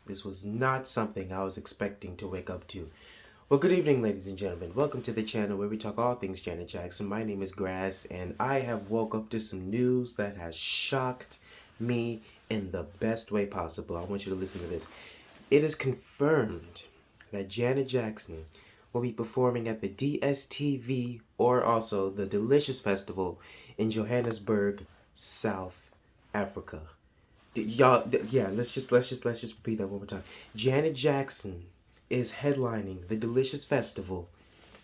This was not something I was expecting to wake up to. Well, good evening, ladies and gentlemen. Welcome to the channel where we talk all things Janet Jackson. My name is Grass, and I have woke up to some news that has shocked me in the best way possible. I want you to listen to this. It is confirmed that Janet Jackson will be performing at the DSTV or also the Delicious Festival in Johannesburg, South Africa. Y'all, yeah, let's just repeat that one more time. Janet Jackson is headlining the Delicious Festival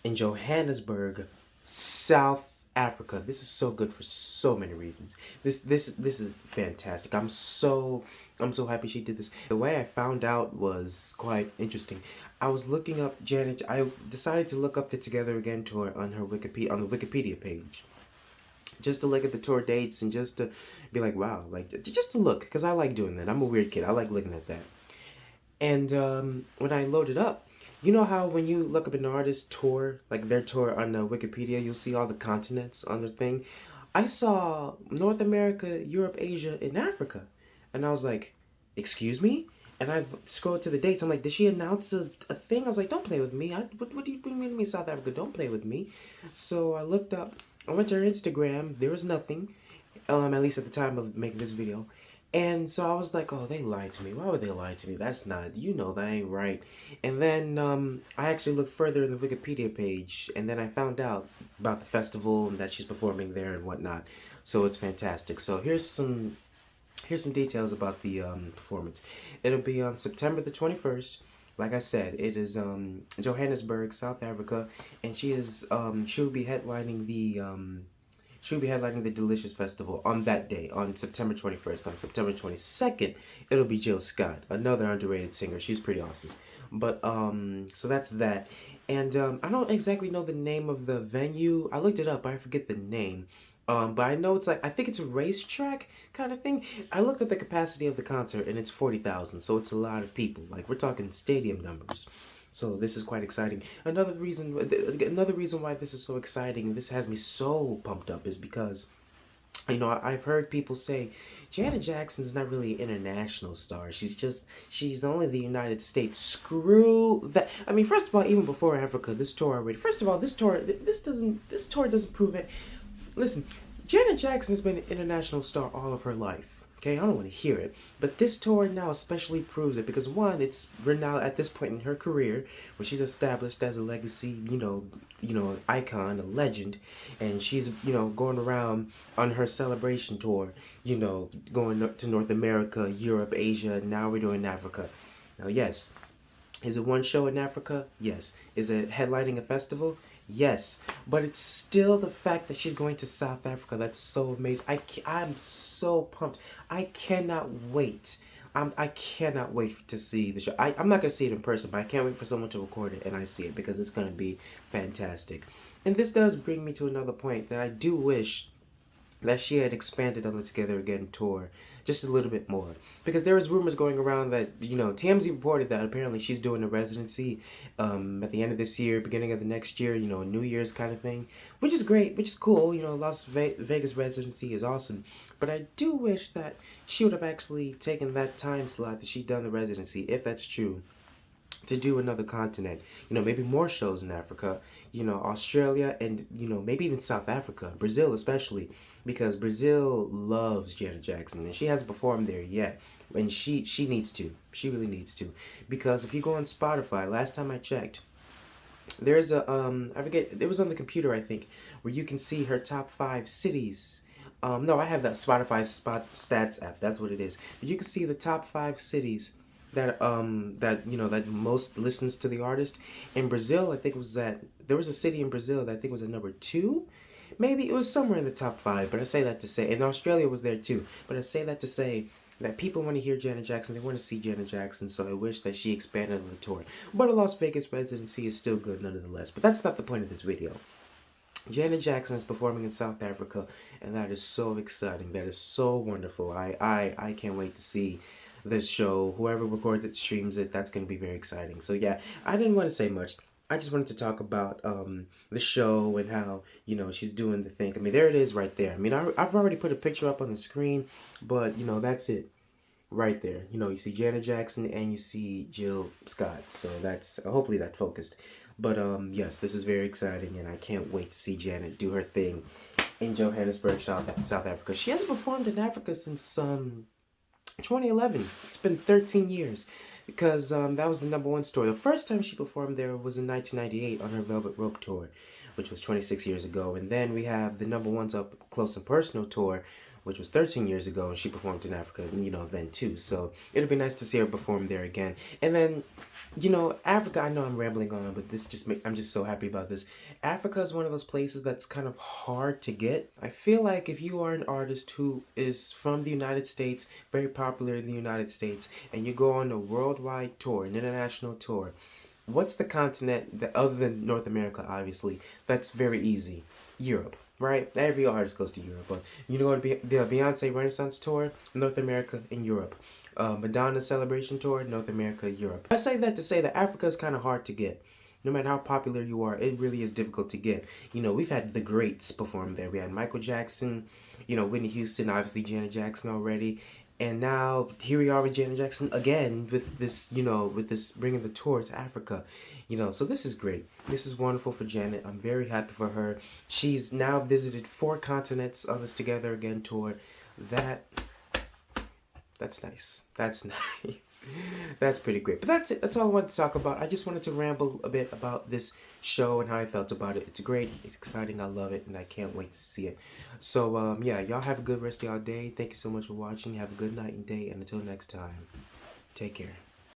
in Johannesburg, South Africa. This is so good for so many reasons. This is fantastic. I'm so happy she did this. The way I found out was quite interesting. I was looking up Janet. I decided to look up the Together Again tour on her Wikipedia on the Wikipedia page, just to look at the tour dates and just to be like, wow, like just to look, because I like doing that. I'm a weird kid. I like looking at that. And when I loaded up, you know how when you look up an artist tour, like their tour on Wikipedia, you'll see all the continents on their thing. I saw North America, Europe, Asia, and Africa. And I was like, excuse me? And I scrolled to the dates. I'm like, did she announce a thing? I was like, don't play with me. What do you mean South Africa? Don't play with me. So I looked up. I went to her Instagram. There was nothing. At least at the time of making this video. And so I was like, oh, they lied to me. Why would they lie to me? That's not, that ain't right. And then I actually looked further in the Wikipedia page, and then I found out about the festival and that she's performing there and whatnot. So it's fantastic. So here's some details about the performance. It'll be on September the 21st. Like I said, it is Johannesburg, South Africa, and she'll be headlining the Delicious Festival on that day, on September 21st. On September 22nd, it'll be Jill Scott, another underrated singer. She's pretty awesome. But so that's that. And I don't exactly know the name of the venue. I looked it up, but I forget the name. But I know I think it's a racetrack kind of thing. I looked at the capacity of the concert, and it's 40,000, so it's a lot of people. Like, we're talking stadium numbers. So this is quite exciting. Another reason why this is so exciting, and this has me so pumped up, is because I've heard people say Janet Jackson's not really an international star. She's only the United States. Screw that. I mean, first of all, even before Africa, this tour already. First of all, this tour doesn't prove it. Listen, Janet Jackson has been an international star all of her life. Okay, I don't want to hear it, but this tour now especially proves it because one, we're now at this point in her career where she's established as a legacy, icon, a legend, and she's going around on her celebration tour, going to North America, Europe, Asia, and now we're doing Africa. Now, yes, is it one show in Africa? Yes. Is it headlining a festival? Yes. But it's still the fact that she's going to South Africa. That's so amazing. I'm so pumped. I cannot wait. I cannot wait to see the show. I'm not going to see it in person, but I can't wait for someone to record it and I see it because it's going to be fantastic. And this does bring me to another point that I do wish that she had expanded on the Together Again tour just a little bit more. Because there was rumors going around that, TMZ reported that apparently she's doing a residency at the end of this year, beginning of the next year, New Year's kind of thing. Which is great, which is cool. Las Vegas residency is awesome. But I do wish that she would have actually taken that time slot that she'd done the residency, if that's true, to do another continent. Maybe more shows in Africa, Australia, and, maybe even South Africa, Brazil especially, because Brazil loves Janet Jackson, and she hasn't performed there yet. And she needs to. She really needs to. Because if you go on Spotify, last time I checked, there's I forget, it was on the computer, I think, where you can see her top 5 cities. No, I have that Spotify Spot Stats app. That's what it is. But you can see the top 5 cities that most listens to the artist. In Brazil, I think it was that there was a city in Brazil that I think was at number 2. Maybe it was somewhere in the top 5, but I say that to say, and Australia was there too. But I say that to say that people want to hear Janet Jackson, they want to see Janet Jackson, so I wish that she expanded on the tour. But a Las Vegas residency is still good nonetheless. But that's not the point of this video. Janet Jackson is performing in South Africa, and that is so exciting. That is so wonderful. I can't wait to see this show. Whoever records it, streams it, that's going to be very exciting. So yeah, I didn't want to say much. I just wanted to talk about the show and how, she's doing the thing. I mean, there it is right there. I mean, I've already put a picture up on the screen, but, that's it. right there. You know, you see Janet Jackson and you see Jill Scott. So that's hopefully that focused. But yes, this is very exciting, and I can't wait to see Janet do her thing in Johannesburg, South Africa. She hasn't performed in Africa since 2011. It's been 13 years because that was the number one tour. The first time she performed there was in 1998 on her Velvet Rope tour, which was 26 years ago. And then we have the number one's Up Close and Personal tour, which was 13 years ago, and she performed in Africa, you know, then too. So it'll be nice to see her perform there again. And then, you know, Africa, I know I'm rambling on, but I'm just so happy about this. Africa is one of those places that's kind of hard to get. I feel like if you are an artist who is from the United States, very popular in the United States, and you go on a worldwide tour, an international tour, what's the continent that, other than North America, obviously, that's very easy? Europe, right? Every artist goes to Europe. But you know, the Beyonce Renaissance tour, North America and Europe. Madonna Celebration Tour, North America, Europe. I say that to say that Africa is kind of hard to get. No matter how popular you are, it really is difficult to get. You know, we've had the greats perform there. We had Michael Jackson, you know, Whitney Houston, obviously Janet Jackson already. And now here we are with Janet Jackson again with this, you know, with this bringing the tour to Africa. You know, so this is great. This is wonderful for Janet. I'm very happy for her. She's now visited 4 continents on this Together Again tour. That's nice. That's nice. That's pretty great. But that's it. That's all I wanted to talk about. I just wanted to ramble a bit about this show and how I felt about it. It's great. It's exciting. I love it. And I can't wait to see it. So, yeah, y'all have a good rest of y'all day. Thank you so much for watching. Have a good night and day. And until next time, take care.